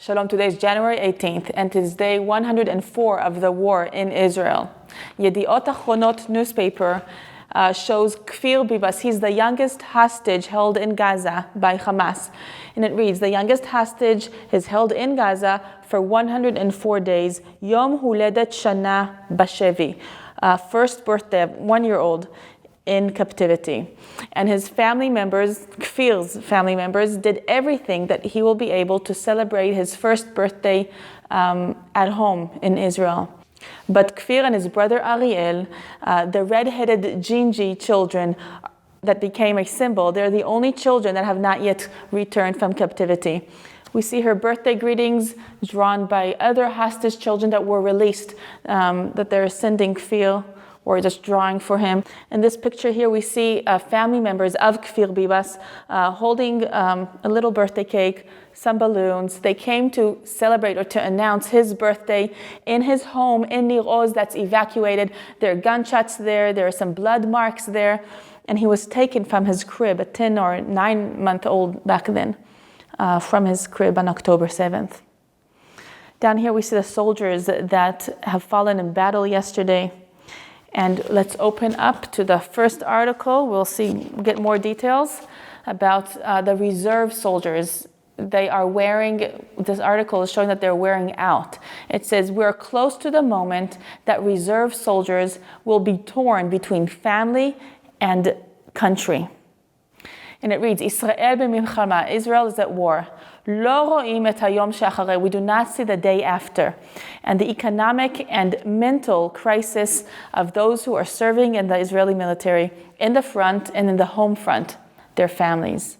Shalom, today is January 18th, and it is day 104 of the war in Israel. Yediot Achronot newspaper shows Kfir Bibas. He's the youngest hostage held in Gaza by Hamas. And it reads, the youngest hostage is held in Gaza for 104 days. Yom Huledet Shana Bashevi. First birthday of 1-year-old in captivity. And his family members, Kfir's family members, did everything that he will be able to celebrate his first birthday at home in Israel. But Kfir and his brother Ariel, the red-headed Gingy children that became a symbol, they're the only children that have not yet returned from captivity. We see her birthday greetings drawn by other hostage children that were released, that they're sending Kfir or just drawing for him. In this picture here, we see family members of Kfir Bibas holding a little birthday cake, some balloons. They came to celebrate or to announce his birthday in his home in Nir Oz that's evacuated. There are gunshots there. There are some blood marks there. And he was taken from his crib, a 10 or 9-month-old back then, from his crib on October 7th. Down here, we see the soldiers that have fallen in battle yesterday. And let's open up to the first article. We'll get more details about the reserve soldiers. They are wearing, this article is showing that they're wearing out. It says, we're close to the moment that reserve soldiers will be torn between family and country. And it reads, Israel b'milchama, Israel is at war. Lo ro'im et hayom she'acharei, we do not see the day after. And the economic and mental crisis of those who are serving in the Israeli military, in the front and in the home front, their families.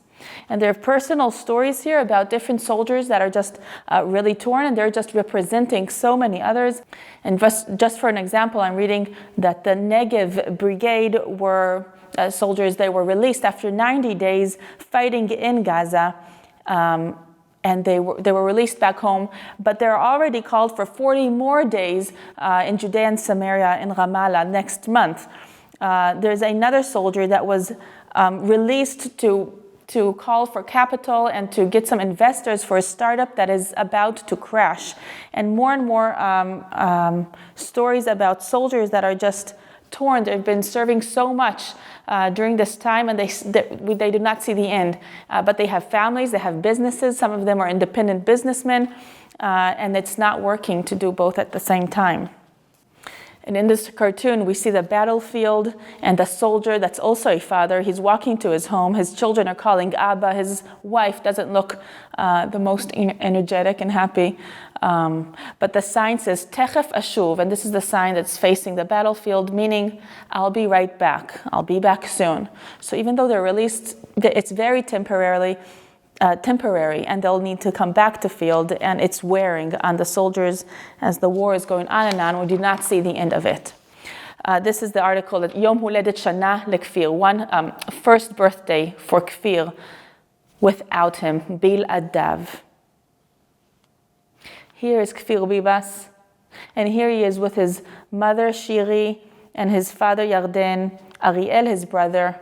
And there are personal stories here about different soldiers that are just really torn, and they're just representing so many others. And just for an example, I'm reading that the Negev Brigade were soldiers. They were released after 90 days fighting in Gaza. And they were released back home, but they're already called for 40 more days in Judea and Samaria in Ramallah next month. There's another soldier that was released to call for capital and to get some investors for a startup that is about to crash. And more stories about soldiers that are just torn. They've been serving so much during this time, and they do not see the end. But they have families, they have businesses. Some of them are independent businessmen, and it's not working to do both at the same time. And in this cartoon, we see the battlefield and the soldier that's also a father. He's walking to his home. His children are calling Abba. His wife doesn't look the most energetic and happy. But the sign says, Techef Ashuv, and this is the sign that's facing the battlefield, meaning I'll be right back. I'll be back soon. So even though they're released, it's very temporary, and they'll need to come back to field, and it's wearing on the soldiers as the war is going on and on. We do not see the end of it. This is the article that Yom Huledet Shana leKfir, first birthday for Kfir, without him, Bil Adav. Here is Kfir Bibas, and here he is with his mother Shiri and his father Yarden, Ariel, his brother.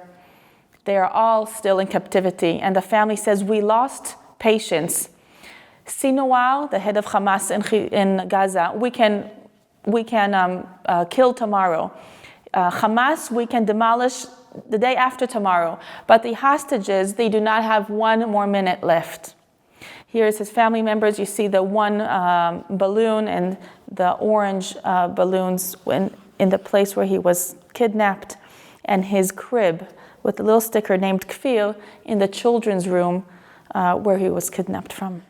They are all still in captivity, and the family says, we lost patience. Sinwar, the head of Hamas in Gaza, we can kill tomorrow. Hamas, we can demolish the day after tomorrow. But the hostages, they do not have 1 more minute left. Here's his family members. You see the one balloon and the orange balloons in the place where he was kidnapped, and his crib with a little sticker named Kfir in the children's room where he was kidnapped from.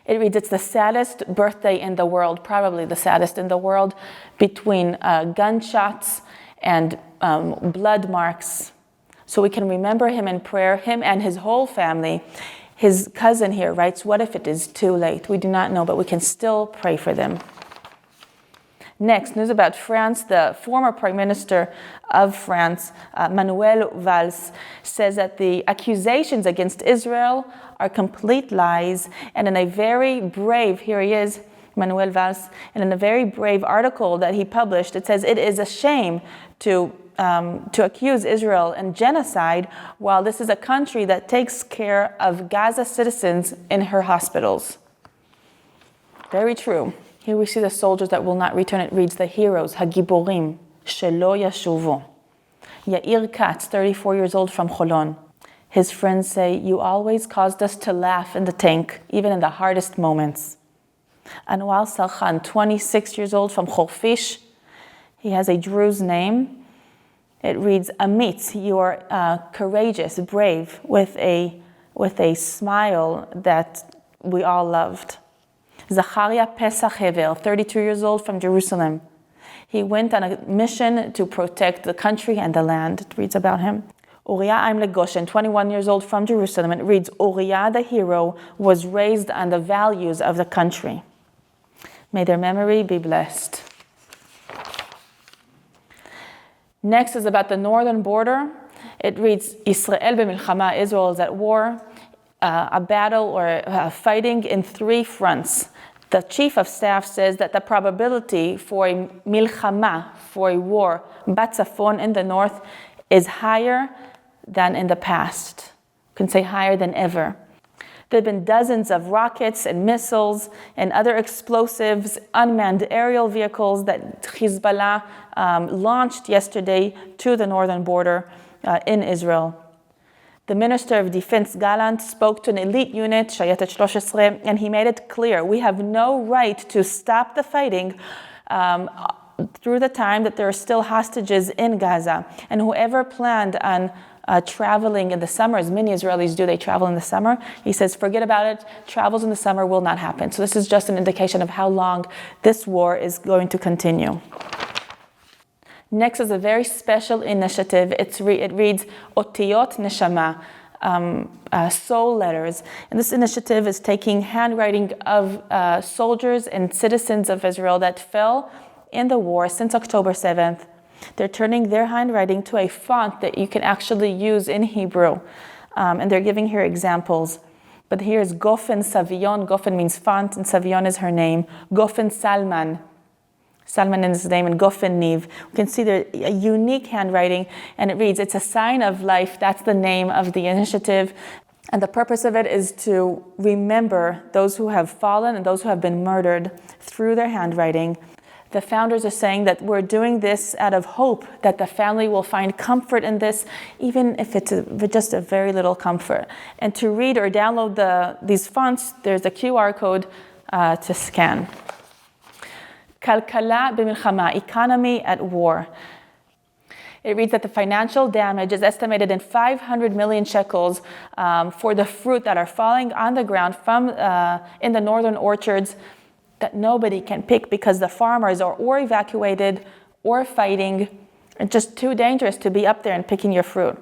It reads, it's the saddest birthday in the world, probably the saddest in the world, between gunshots and blood marks. So we can remember him in prayer, him and his whole family. His cousin here writes, what if it is too late? We do not know, but we can still pray for them. Next, news about France. The former Prime Minister of France, Manuel Valls, says that the accusations against Israel are complete lies. And in a very brave, here he is, Manuel Valls, and in a very brave article that he published, it says it is a shame to accuse Israel in genocide, while this is a country that takes care of Gaza citizens in her hospitals. Very true. Here we see the soldiers that will not return. It reads the heroes, Hagiborim, Shelo Yashuvu. Yair Katz, 34 years old from Cholon. His friends say, you always caused us to laugh in the tank, even in the hardest moments. Anwar Salkhan, 26 years old from Khorfish. He has a Druze name. It reads, Amitz, you are courageous, brave, with a smile that we all loved. Zacharia Pesach Hevel, 32 years old from Jerusalem. He went on a mission to protect the country and the land. It reads about him. Uriah Aim Legoshen, 21 years old from Jerusalem. It reads, Uriah the hero was raised on the values of the country. May their memory be blessed. Next is about the northern border. It reads, Israel b'milchama, Israel is at war, a battle or fighting in 3 fronts. The chief of staff says that the probability for a milchama, for a war, batzafon in the north, is higher than in the past. You can say higher than ever. There have been dozens of rockets and missiles and other explosives, unmanned aerial vehicles that Hezbollah launched yesterday to the northern border in Israel. The Minister of Defense, Gallant, spoke to an elite unit, Shayetet 13, and he made it clear, we have no right to stop the fighting through the time that there are still hostages in Gaza. And whoever planned on traveling in the summer, as many Israelis do, they travel in the summer. He says, forget about it. Travels in the summer will not happen. So this is just an indication of how long this war is going to continue. Next is a very special initiative. It reads Otiyot Neshama, soul letters. And this initiative is taking handwriting of soldiers and citizens of Israel that fell in the war since October 7th. They're turning their handwriting to a font that you can actually use in Hebrew. And they're giving here examples. But here's Gofen Savion. Gofen means font, and Savion is her name. Gofen Salman. Salman is his name, and Gofen Niv. We can see their a unique handwriting, and it reads, it's a sign of life. That's the name of the initiative. And the purpose of it is to remember those who have fallen and those who have been murdered through their handwriting. The founders are saying that we're doing this out of hope that the family will find comfort in this, even if it's just a very little comfort. And to read or download these fonts, there's a QR code to scan. Kalkala b'milchama, economy at war. It reads that the financial damage is estimated in 500 million shekels for the fruit that are falling on the ground from in the northern orchards that nobody can pick because the farmers are or evacuated or fighting. It's just too dangerous to be up there and picking your fruit.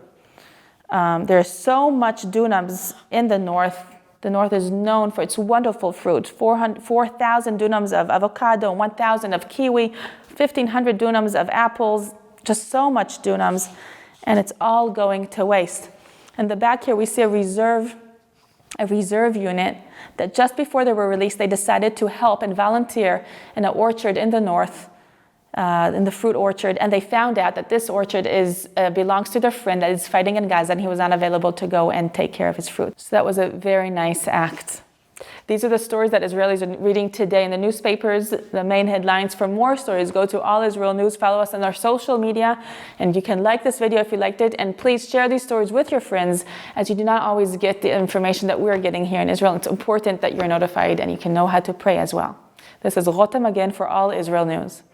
There's so much dunams in the north. The north is known for its wonderful fruit. 4,000 dunams of avocado, 1,000 of kiwi, 1,500 dunams of apples, just so much dunams, and it's all going to waste. In the back here, we see a reserve unit that just before they were released, they decided to help and volunteer in an orchard in the north, in the fruit orchard, and they found out that this orchard belongs to their friend that is fighting in Gaza, and he was unavailable to go and take care of his fruit. So that was a very nice act. These are the stories that Israelis are reading today in the newspapers, the main headlines. For more stories, go to All Israel News, follow us on our social media, and you can like this video if you liked it, and please share these stories with your friends, as you do not always get the information that we're getting here in Israel. It's important that you're notified and you can know how to pray as well. This is Rotem Magen for All Israel News.